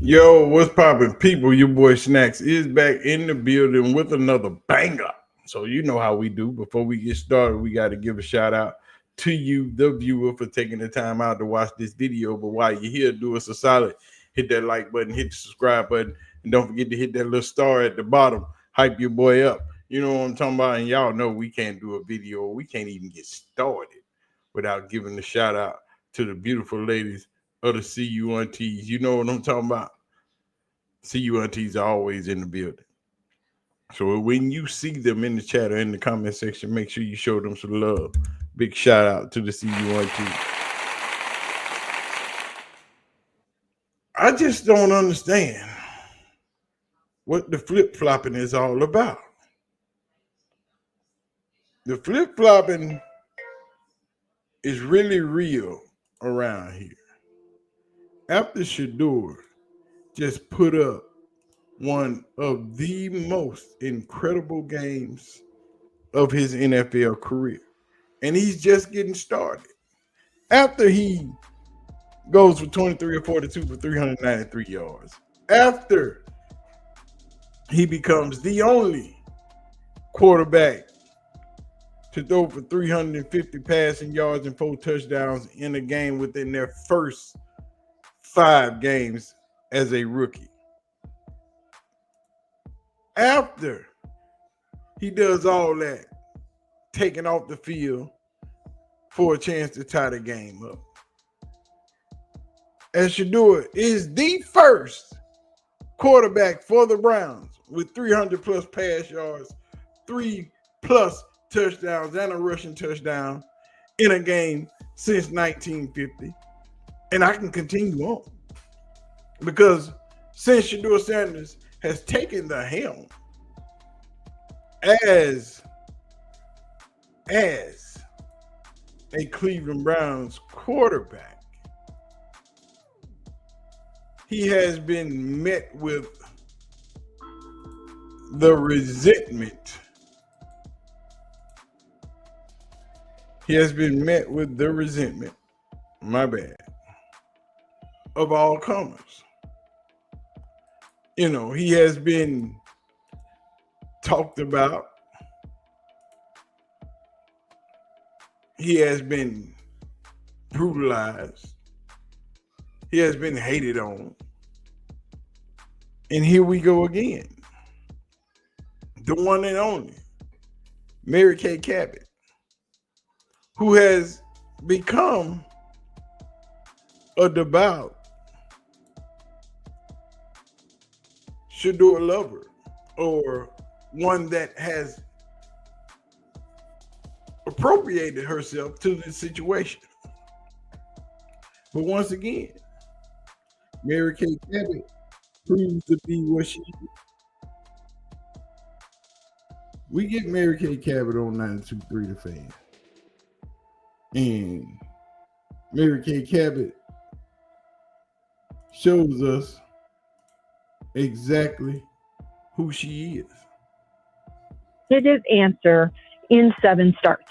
Yo, what's poppin', people? Your boy Snacks is back in the building with another banger. So you know how we do. Before we get started, we got to give a shout out to you, the viewer, for taking the time out to watch this video. But while you're here, do us a solid. Hit that like button, hit the subscribe button, and don't forget to hit that little star at the bottom. Hype your boy up. You know what I'm talking about? And y'all know we can't do a video. We can't even get started without giving a shout out to the beautiful ladies of the CUNTs. You know what I'm talking about? CUNTs are always in the building. So when you see them in the chat or in the comment section, make sure you show them some love. Big shout out to the CUNT. I just don't understand what the flip-flopping is all about. The flip-flopping is really real around here. After Shedeur just put up one of the most incredible games of his NFL career, and he's just getting started. After he goes for 23 or 42 for 393 yards, after he becomes the only quarterback to throw for 350 passing yards and 4 touchdowns in a game within their first 5 games as a rookie. After he does all that, taking off the field for a chance to tie the game up, as Shedeur is the first quarterback for the Browns with 300 plus pass yards, 3 plus touchdowns, and a rushing touchdown in a game since 1950. And I can continue on because since Shedeur Sanders has taken the helm as a Cleveland Browns quarterback, he has been met with the resentment. He has been met with the resentment, my bad, of all comers. You know, he has been talked about. He has been brutalized. He has been hated on. And here we go again. The one and only Mary Kay Cabot, who has become a devout Shedeur lover, or one that has appropriated herself to the situation. But once again, Mary Kay Cabot proves to be what she is. We get Mary Kay Cabot on 92.3 The Fan. And Mary Kay Cabot shows us exactly who she is. Definitive answer in 7 starts.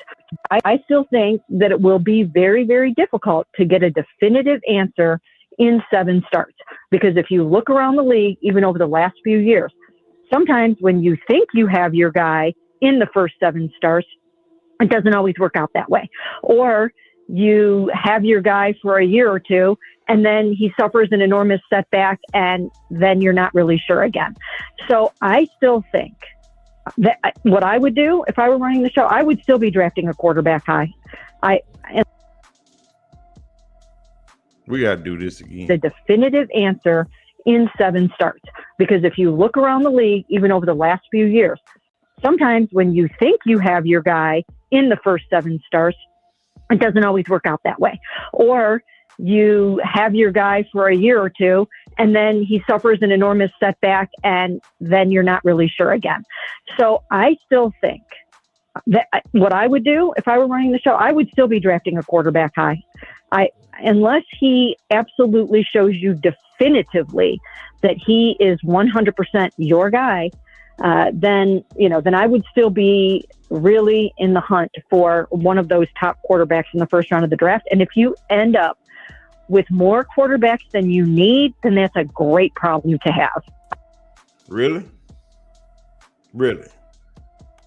I still think that it will be very, very difficult to get a definitive answer in 7 starts, because if you look around the league, even over the last few years, sometimes when you think you have your guy in the first 7 starts, it doesn't always work out that way. Or you have your guy for a year or two, and then he suffers an enormous setback, and then you're not really sure again. So I still think that what I would do if I were running the show, I would still be drafting a quarterback high. We got to do this again. The definitive answer in 7 starts, because if you look around the league, even over the last few years, sometimes when you think you have your guy in the first 7 starts, it doesn't always work out that way. Or you have your guy for a year or two, and then he suffers an enormous setback, and then you're not really sure again. So I still think that what I would do if I were running the show, I would still be drafting a quarterback high. Unless he absolutely shows you definitively that he is 100% your guy, then I would still be really in the hunt for one of those top quarterbacks in the first round of the draft. And if you end up with more quarterbacks than you need, then that's a great problem to have. Really? Really?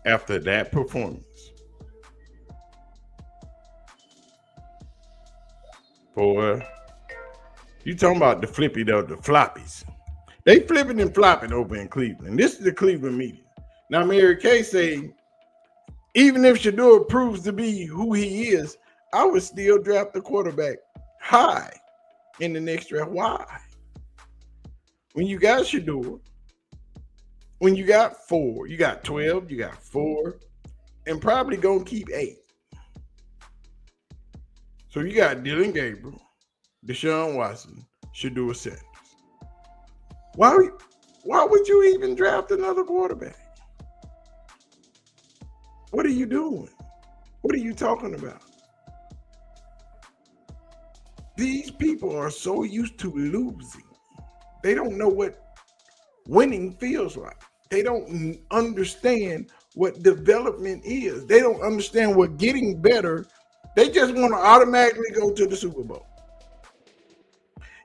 After that performance? Boy, you talking about the flippy though, the floppies. They flipping and flopping over in Cleveland. This is the Cleveland media. Now, Mary Kay say, even if Shedeur proves to be who he is, I would still draft the quarterback high in the next draft. Why? When you got Shedeur, when you got 4, you got 12, you got 4, and probably gonna keep 8. So you got Dylan Gabriel, Deshaun Watson, Shedeur Sanders. Why would you even draft another quarterback? What are you doing? What are you talking about? These people are so used to losing. They don't know what winning feels like. They don't understand what development is. They don't understand what getting better. They just want to automatically go to the Super Bowl.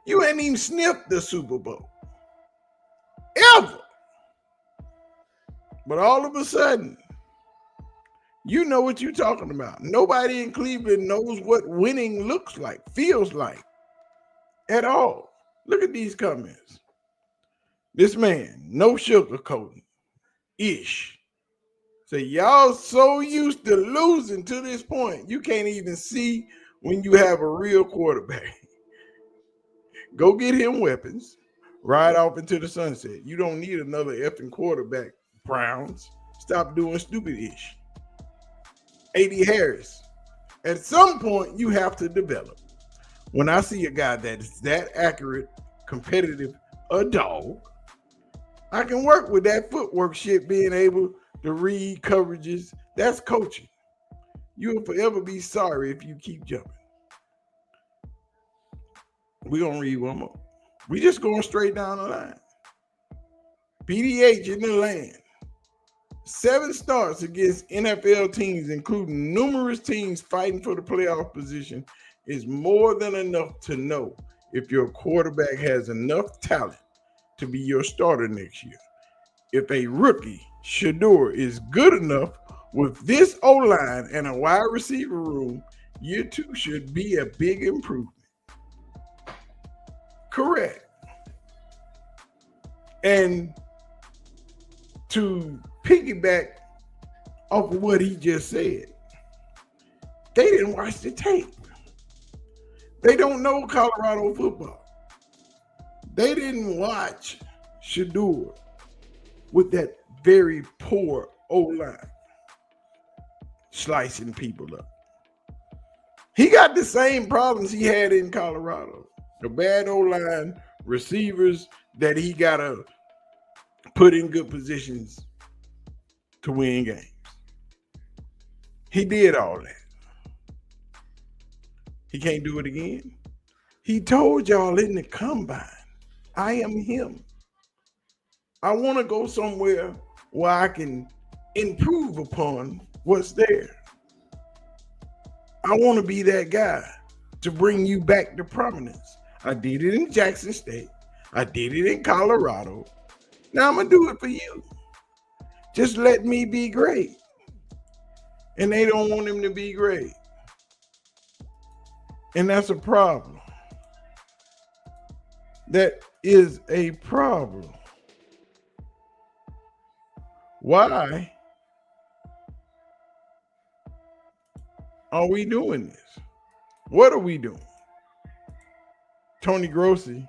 You ain't even sniffed the Super Bowl. Ever. But all of a sudden, you know what you're talking about. Nobody in Cleveland knows what winning looks like, feels like at all. Look at these comments. This man, no sugarcoating, ish. Say, y'all so used to losing to this point, you can't even see when you have a real quarterback. Go get him weapons, ride off into the sunset. You don't need another effing quarterback, Browns. Stop doing stupid-ish. A.D. Harris, at some point, you have to develop. When I see a guy that is that accurate, competitive, a dog, I can work with that footwork shit, being able to read coverages. That's coaching. You'll forever be sorry if you keep jumping. We're going to read one more. We just going straight down the line. PDH in the land. 7 starts against NFL teams, including numerous teams fighting for the playoff position, is more than enough to know if your quarterback has enough talent to be your starter next year. If a rookie, Shedeur, is good enough with this O-line and a wide receiver room, year 2 should be a big improvement. Correct. And to piggyback off of what he just said, they didn't watch the tape. They don't know Colorado football. They didn't watch Shedeur with that very poor O-line slicing people up. He got the same problems he had in Colorado. The bad O-line, receivers that he got to put in good positions to win games. He did all that. He can't do it again. He told y'all in the combine, I am him. I want to go somewhere where I can improve upon what's there. I want to be that guy to bring you back to prominence. I did it in Jackson State. I did it in Colorado. Now I'm going to do it for you. Just let me be great. And they don't want him to be great. And that's a problem. That is a problem. Why are we doing this? What are we doing? Tony Grossi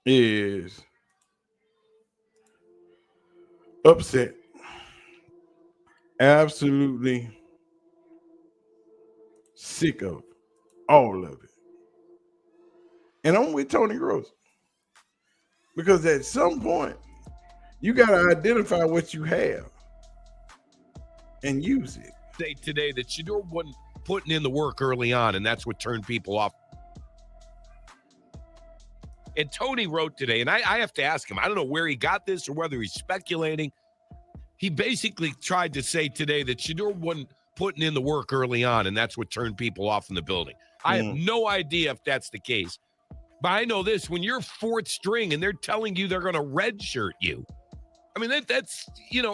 is upset. Absolutely sick of all of it. And I'm with Tony Grossi. Because at some point, you got to identify what you have and use it. Say today that Shedeur wasn't putting in the work early on, and that's what turned people off. And Tony wrote today, and I have to ask him, I don't know where he got this or whether he's speculating. He basically tried to say today that Shedeur wasn't putting in the work early on, and that's what turned people off in the building. I have no idea if that's the case. But I know this, when you're fourth string and they're telling you they're going to redshirt you, I mean, that's,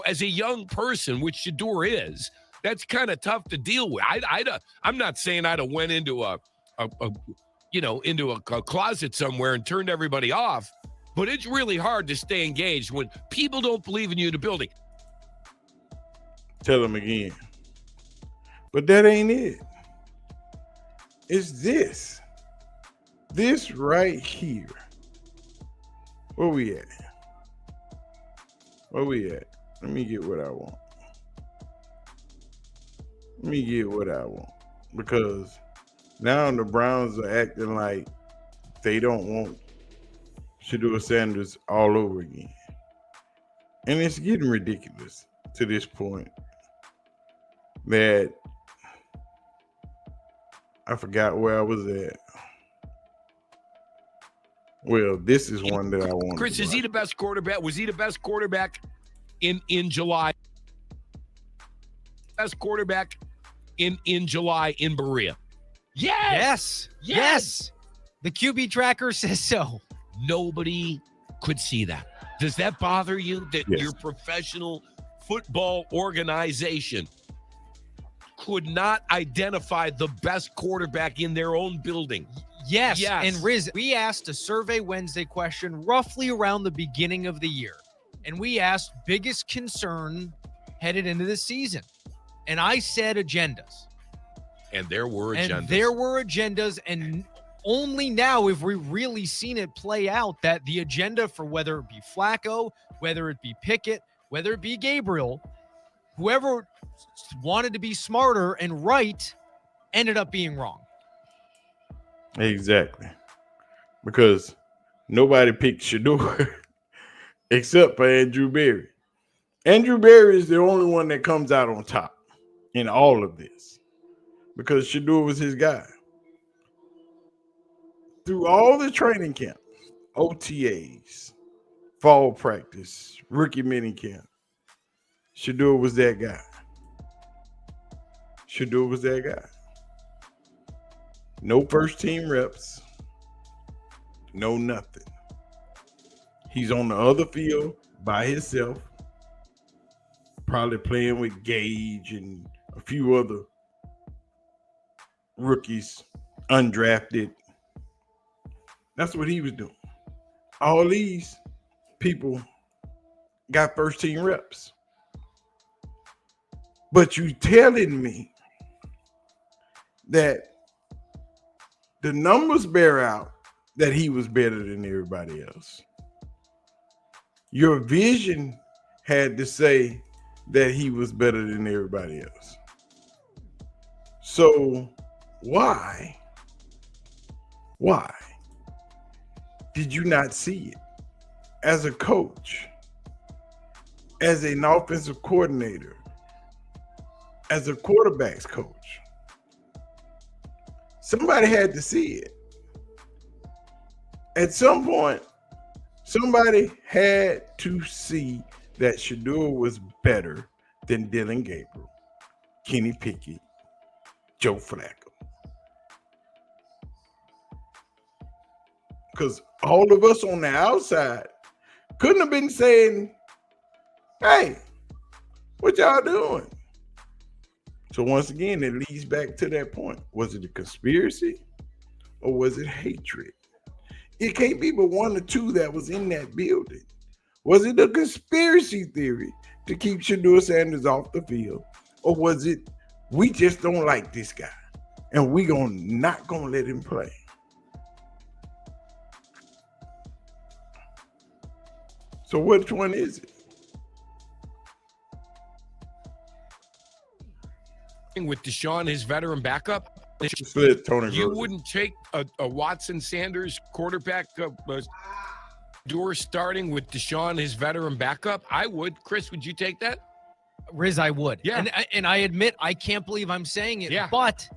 as a young person, which Shedeur is, that's kind of tough to deal with. I'm not saying I'd have went into into a closet somewhere and turned everybody off, but it's really hard to stay engaged when people don't believe in you in the building. Tell them again. But that ain't it. It's this. This right here. Where we at? Where we at? Let me get what I want. Because now the Browns are acting like they don't want Shedeur Sanders all over again. And it's getting ridiculous to this point that I forgot where I was at. Well, this is one that I want. Chris, is he the best quarterback? Was he the best quarterback in July? Best quarterback in July in Berea? Yes. The QB tracker says so. Nobody could see that. Does that bother you that your professional football organization could not identify the best quarterback in their own building? Yes. And Riz, we asked a Survey Wednesday question roughly around the beginning of the year. And we asked biggest concern headed into the season. And I said agendas. And there were agendas. And only now have we really seen it play out that the agenda for whether it be Flacco, whether it be Pickett, whether it be Gabriel, whoever wanted to be smarter and right ended up being wrong. Exactly. Because nobody picked Shedeur except for Andrew Berry. Andrew Berry is the only one that comes out on top in all of this because Shedeur was his guy. Through all the training camps, OTAs, fall practice, rookie minicamp, Shedeur was that guy. No first team reps, no nothing. He's on the other field by himself, probably playing with Gage and a few other rookies, undrafted. That's what he was doing. All these people got first team reps. But you telling me that the numbers bear out that he was better than everybody else. Your vision had to say that he was better than everybody else. So why did you not see it as a coach, as an offensive coordinator, as a quarterback's coach? Somebody had to see it. At some point, somebody had to see that Shedeur was better than Dylan Gabriel, Kenny Pickett, Joe Flacco. Because all of us on the outside couldn't have been saying, hey, what y'all doing? So once again, it leads back to that point. Was it a conspiracy or was it hatred? It can't be but one or two that was in that building. Was it a conspiracy theory to keep Shedeur Sanders off the field? Or was it, we just don't like this guy and we not gonna let him play? So which one is it? With Deshaun, his veteran backup, you wouldn't take a Watson Sanders quarterback door starting with Deshaun, his veteran backup? I would. Chris, would you take that? Riz, I would. Yeah. And I admit, I can't believe I'm saying it, but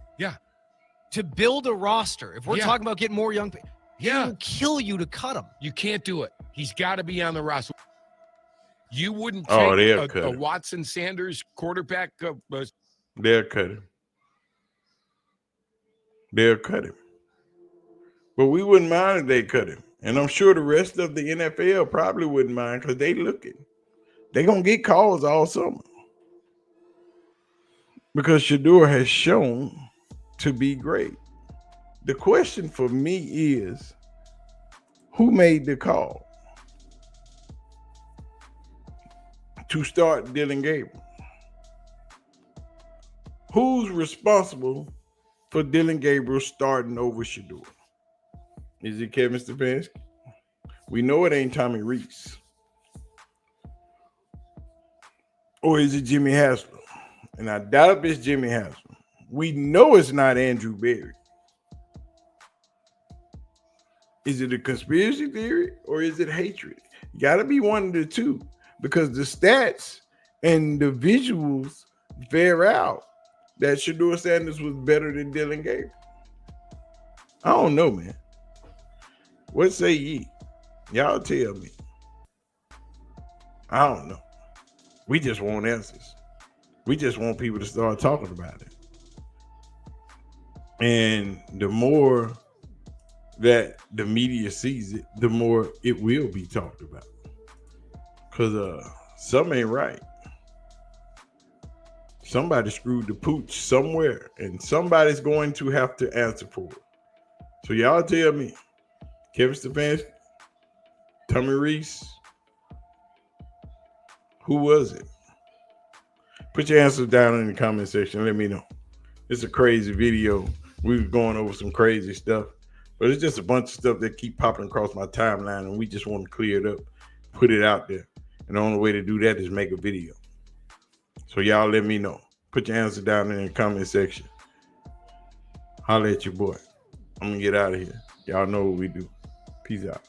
to build a roster, if we're talking about getting more young people, it will kill you to cut him. You can't do it. He's got to be on the roster. You wouldn't Oh, they'll take cut a him. Watson Sanders quarterback. They'll cut him. They'll cut him. But we wouldn't mind if they cut him. And I'm sure the rest of the NFL probably wouldn't mind because they looking. They're going to get calls all summer. Because Shedeur has shown to be great. The question for me is, who made the call to start Dylan Gabriel? Who's responsible for Dylan Gabriel starting over Shedeur? Is it Kevin Stefanski? We know it ain't Tommy Reese. Or is it Jimmy Haslam? And I doubt if it's Jimmy Haslam. We know it's not Andrew Berry. Is it a conspiracy theory or is it hatred? Got to be one of the two because the stats and the visuals bear out that Shedeur Sanders was better than Dylan Gabriel. I don't know, man. What say ye? Y'all tell me. I don't know. We just want answers. We just want people to start talking about it. And the more that the media sees it, the more it will be talked about. Because something ain't right. Somebody screwed the pooch somewhere, and somebody's going to have to answer for it. So y'all tell me, Kevin Stefanski, Tommy Reese, who was it? Put your answers down in the comment section. Let me know. It's a crazy video. We were going over some crazy stuff, but it's just a bunch of stuff that keep popping across my timeline, and we just want to clear it up, put it out there. And the only way to do that is make a video. So y'all let me know. Put your answer down in the comment section. Holla at your boy. I'm going to get out of here. Y'all know what we do. Peace out.